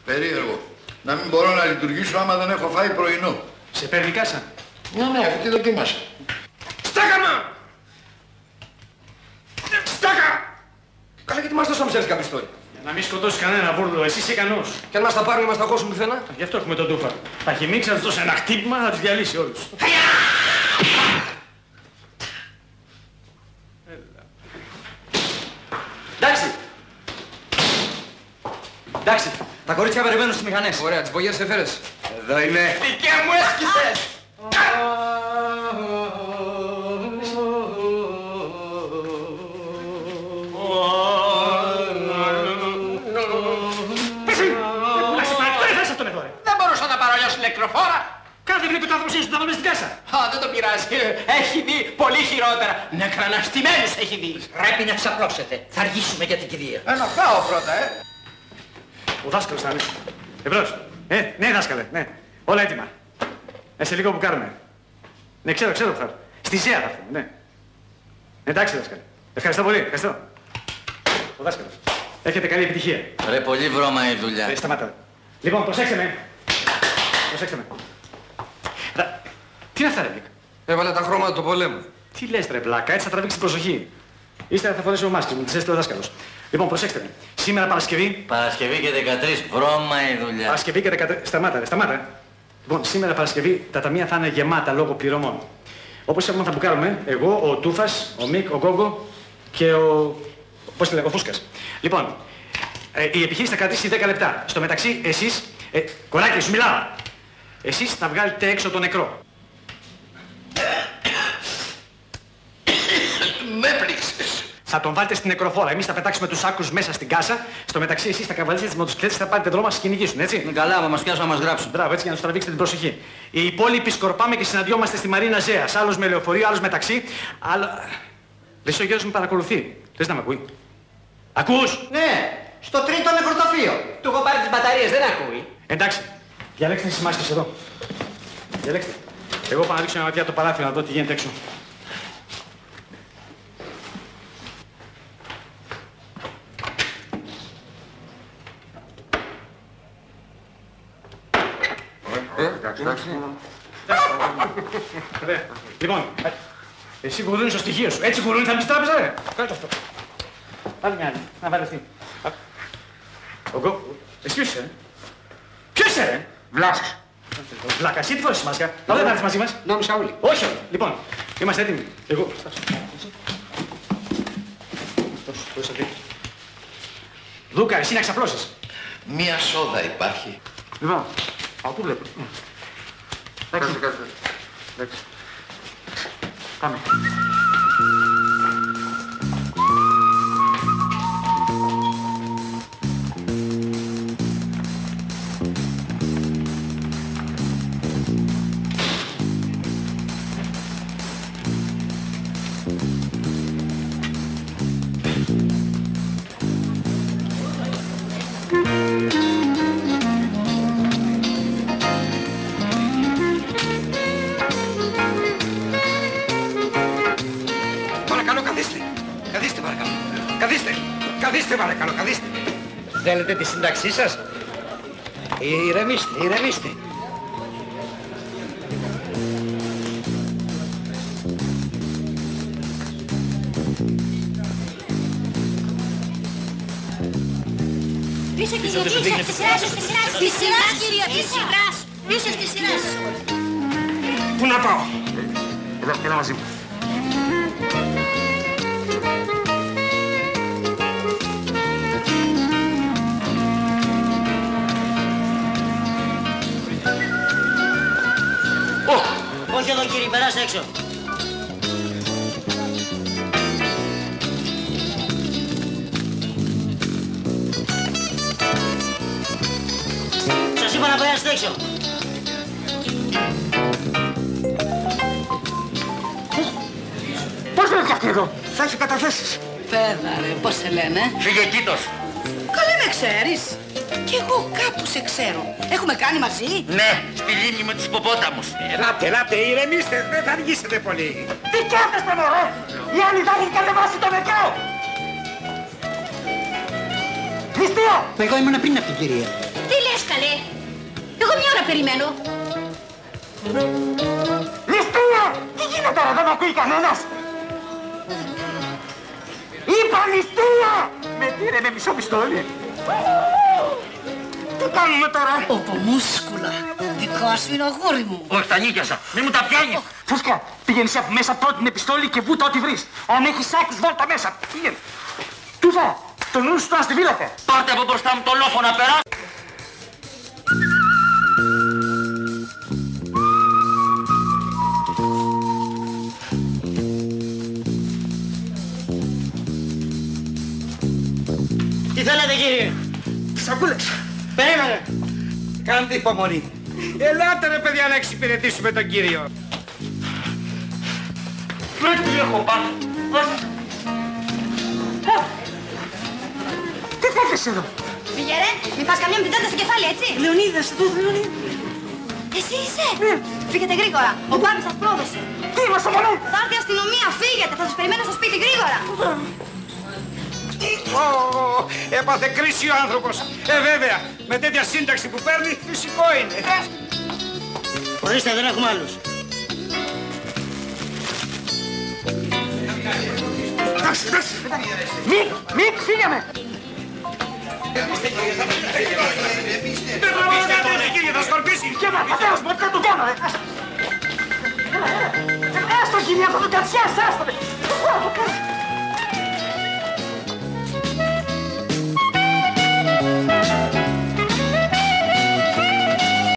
Περίεργο. Να μην μπορώ να λειτουργήσω άμα δεν έχω φάει πρωινό. Σε παίρνει κάσα. Ναι, αυτή δοκίμασα. Στάκα! Στάκα! Καλά, γιατί μας τόσο μου ξέρεις κάποια ιστορία. Να μην σκοτώσει κανένα βούρδο, εσύ είσαι ικανός. Και αν μας τα πάρουν, μας τα χώσουν πουθενά. Γι' αυτό έχουμε τον Τούφα. Θα χυμίξει, θα τους δώσει ένα χτύπημα, θα τους διαλύσει όλους. Εντάξει. Εντάξει. Τα κορίτσια περιμένουν στις μηχανές. Ωραία, τις μπογιές εφέρες. Εδώ είναι. Τι και μου έσκησες! Δεν μπορούσα να πάρω αλλιώς ηλεκτροφόρα. Κάθε βλέπει το άνθρωπος είναι να πάμε στην κάσα. Α, δεν το πειράζει. Έχει δει πολύ χειρότερα. Νεκραναστημένους έχει δει. Πρέπει να ξαπλώσετε. Θα αργήσουμε για την κηδεία. Να πάω πρώτα, Ο δάσκαλος θα είναι. Εμπρός. Ναι, δάσκαλε, ναι. Όλα έτοιμα. Σε λίγο που κάνουμε. Ναι, ξέρω που θα έρθω. Στη Ζέα θα έρθουμε, ναι. Εντάξει, δάσκαλε. Ευχαριστώ πολύ, ευχαριστώ. Ο δάσκαλος. Έχετε καλή επιτυχία. Ρε, πολύ βρώμα η δουλειά. Σταμάτα. Λοιπόν, προσέξτε με. Προσέξτε με. Τι είναι αυτά, ρε, Νίκ? Έβαλε τα χρώματα του πολέμου. Τι λες, ρε, πλάκα, έτσι θα τραβήξει την προσοχή. Ύστερα θα φορέσουμε μάσκες, μου τις έστειλε ο δάσκαλος. Λοιπόν, προσέξτε με. Σήμερα Παρασκευή. Παρασκευή και 13, βρώμα η δουλειά. Παρασκευή και 13. Σταμάτα. Λοιπόν, σήμερα Παρασκευή τα ταμεία θα είναι γεμάτα λόγω πληρωμών. Όπως είπαμε θα μπουκάρουμε εγώ, ο Τούφας, ο Μικ, ο Γκόγκο και ο. Πώς τη λέγω, ο Φούσκας. Λοιπόν, η επιχείρηση θα κρατήσει 10 λεπτά. Στο μεταξύ, εσείς. Κοράκι, σου μιλάω. Εσείς θα βγάλετε έξω τον νεκρό. Με πλήξες. Θα τον βάλετε στην νεκροφόρα. Εμείς θα πετάξουμε τους άκρους μέσα στην κάσα. Στο μεταξύ, εσείς θα καβαλήσετε τις μοτοσυκλέτες και θα πάρετε δρόμο να σας κυνηγήσουν, έτσι. Καλά, άμα μας πιάσουν να μας γράψουν. Μπράβο, έτσι για να τους τραβήξετε την προσοχή. Οι υπόλοιποι σκορπάμε και συναντιόμαστε στη Μαρίνα Ζέας. Άλλος με λεωφορείο, άλλος με ταξί. Λες ο γέρος με παρακολουθεί. Λες να με ακούει. Ακούς! Ναι, στο τρίτο νεκροταφείο. Του έχω πάρει τις μπαταρίες, δεν ακούει. Εντάξει, διαλέξτε τις μάσκες εδώ. Διαλέξτε. Εγώ πάω να ρίξω μια ματιά το παράθυρο να δω τι γίνεται έξω. Λοιπόν, εσύ γουρούνι στο στοιχείο σου. Έτσι γουρούνι θα μπεις τράπεζα, ρε. Κάτω αυτό. Βάλε μια άλλη. Να βάλε αυτή. Εσύ ποιος είσαι, ρε? Ποιος είσαι, ρε? Βλάσης. Βλάκα, εσύ τι φορές τη μάσκα. Να δεν έρθεις μαζί μας. Νόμισα όλοι. Όχι όλοι. Λοιπόν, είμαστε έτοιμοι. Εγώ. Δούκα, εσύ να ξαπλώσεις. Μία σόδα υπάρχει. Λοιπόν, πού βλέπω. Εντάξει. Πάμε. Καθίστε. Θέλετε τη σύνταξή σας? Ηρεμήστε. Πίσω κύριε, πίσω στη σειρά. Πίσω στη σειρά. Πού να πάω? Εδώ, έλα μαζί μου. Όχι εδώ κύριε, περάστε έξω. Σας είπα να περάσετε έξω. Πώς είναι αυτή εδώ? Θα έχει καταθέσεις. Πέδα ρε, πώς σε λένε? Φυγεκίτος. Καλά με ξέρεις. Κι εγώ κάπου σε ξέρω. Έχουμε κάνει μαζί. Ναι, στη λίμνη με τους ποπόταμους. Ελάτε, ηρεμήστε, δεν θα αργήσετε πολύ. Τι κάθεστε μωρέ, οι άλλοι θα έχουν κατεβάσει το νεκρό. Ληστεία. Εγώ ήμουν πριν από την κυρία. Τι λες να περιμένω. Ληστεία! Τι γίνεται ρε, δεν ακούει κανένας! Είπα ληστεία! Με πήρε με μισό πιστόλι. Τι κάνουμε τώρα? Οπομούσκουλα. Δικό σου είναι ο γούρι μου. Όχι, τα νίκιασα. Μην μου τα πιάνεις. Φούσκα, πήγαινε από μέσα πρώτη με πιστόλι και βούτα ό,τι βρεις. Αν έχεις σάκους, βάλ' μέσα. Πήγαινε. Τούφα, το νου σου τώρα στη βίλαθε. Πάρτε από μπροστά μου το λόφο να περάσει. Τι θέλετε κύριε? Σακούλες. Περίμενε. Κάντε υπομονή. Ελάτε ρε παιδιά να εξυπηρετήσουμε τον κύριο. Τι έχω πάρει. Τι θέλεις εδώ? Φύγε ρε, μην φας καμιά με την τέντα στο κεφάλι, έτσι. Λεωνίδας, εδώ Λεωνίδα. Εσύ είσαι. Φύγετε γρήγορα. Ο Μπάμπης σας πρόδωσε. Τι είμαστε μόνο. Θα έρθει η αστυνομία, φύγετε. Θα σας περιμένω στο σπίτι γρήγορα. Έπαθε κρίση ο άνθρωπος. Βέβαια, με τέτοια σύνταξη που παίρνει, φυσικό είναι. Ορίστε, δεν έχουμε άλλους. Εντάξει, εντάξει. Μικ, φύγε με. Δεν προλαβαίνετε, κύριε, θα σκορπίσει. Και μα, πατέρας μου, τι θα του κάνω, ρε. Άστο, κύριε, θα του κατσιάσει, άστο.